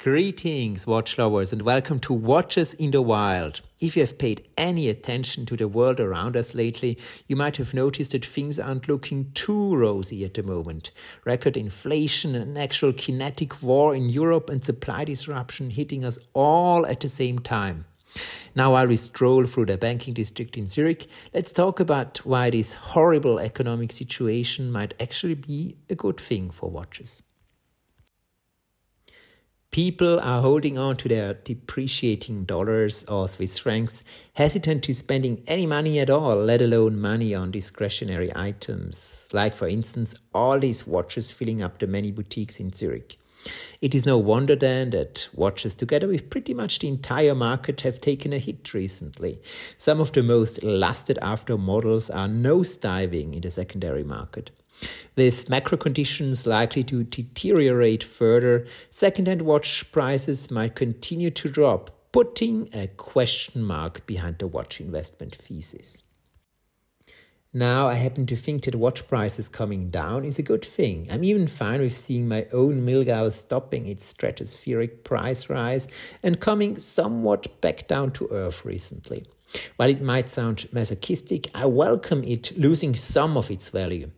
Greetings, watch lovers, and welcome to Watches in the Wild. If you have paid any attention to the world around us lately, you might have noticed that things aren't looking too rosy at the moment. Record inflation, an actual kinetic war in Europe, and supply disruption hitting us all at the same time. Now, while we stroll through the banking district in Zurich, let's talk about why this horrible economic situation might actually be a good thing for watches. People are holding on to their depreciating dollars or Swiss francs, hesitant to spending any money at all, let alone money on discretionary items, like for instance all these watches filling up the many boutiques in Zurich. It is no wonder then that watches, together with pretty much the entire market, have taken a hit recently. Some of the most lusted after models are nosediving in the secondary market. With macro conditions likely to deteriorate further, second-hand watch prices might continue to drop, putting a question mark behind the watch investment thesis. Now, I happen to think that watch prices coming down is a good thing. I'm even fine with seeing my own Milgauss stopping its stratospheric price rise and coming somewhat back down to earth recently. While it might sound masochistic, I welcome it losing some of its value.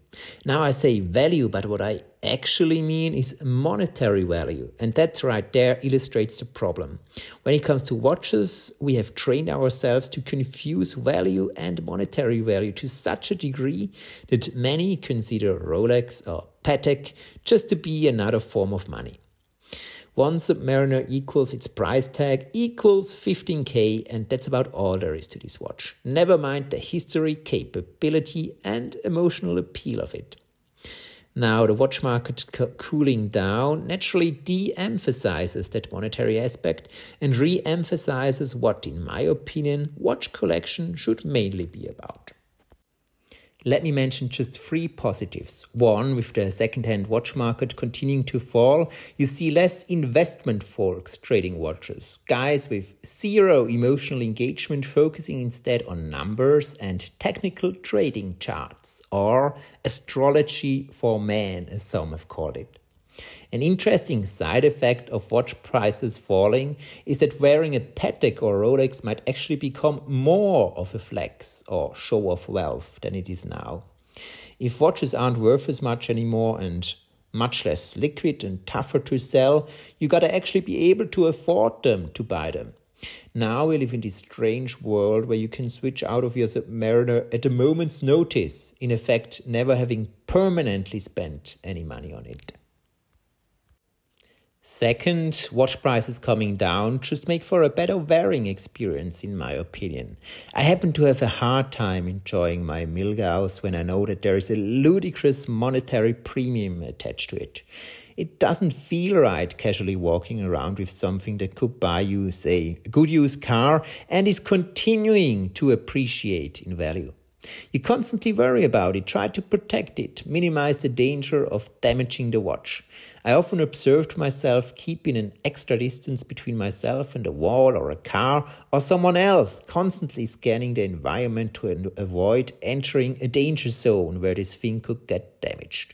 Now I say value, but what I actually mean is monetary value. And that right there illustrates the problem. When it comes to watches, we have trained ourselves to confuse value and monetary value to such a degree that many consider Rolex or Patek just to be another form of money. One Submariner equals its price tag equals 15K, and that's about all there is to this watch. Never mind the history, capability and emotional appeal of it. Now, the watch market cooling down naturally de-emphasizes that monetary aspect and re-emphasizes what, in my opinion, watch collection should mainly be about. Let me mention just three positives. One, with the second-hand watch market continuing to fall, you see less investment folks trading watches. Guys with zero emotional engagement focusing instead on numbers and technical trading charts, or astrology for men, as some have called it. An interesting side effect of watch prices falling is that wearing a Patek or Rolex might actually become more of a flex or show of wealth than it is now. If watches aren't worth as much anymore and much less liquid and tougher to sell, you gotta actually be able to afford them to buy them. Now we live in this strange world where you can switch out of your Submariner at a moment's notice, in effect never having permanently spent any money on it. Second, watch prices coming down just make for a better wearing experience, in my opinion. I happen to have a hard time enjoying my Milgauss when I know that there is a ludicrous monetary premium attached to it. It doesn't feel right casually walking around with something that could buy you, say, a good used car and is continuing to appreciate in value. You constantly worry about it, try to protect it, minimize the danger of damaging the watch. I often observed myself keeping an extra distance between myself and a wall or a car or someone else, constantly scanning the environment to avoid entering a danger zone where this thing could get damaged.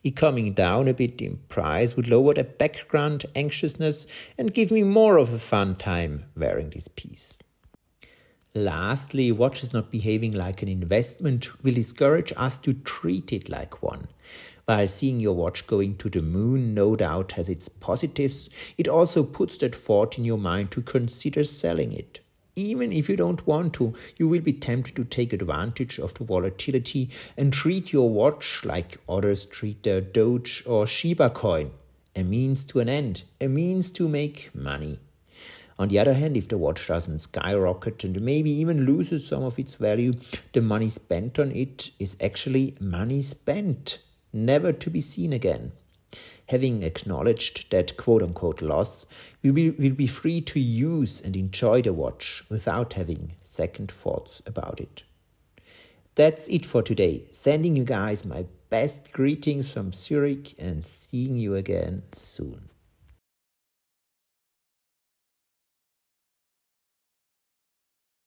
It coming down a bit in price would lower the background anxiousness and give me more of a fun time wearing this piece. Lastly, watches not behaving like an investment will discourage us to treat it like one. While seeing your watch going to the moon no doubt has its positives, it also puts that thought in your mind to consider selling it. Even if you don't want to, you will be tempted to take advantage of the volatility and treat your watch like others treat their Doge or Shiba coin. A means to an end, a means to make money. On the other hand, if the watch doesn't skyrocket and maybe even loses some of its value, the money spent on it is actually money spent, never to be seen again. Having acknowledged that quote-unquote loss, we will be free to use and enjoy the watch without having second thoughts about it. That's it for today. Sending you guys my best greetings from Zurich and seeing you again soon.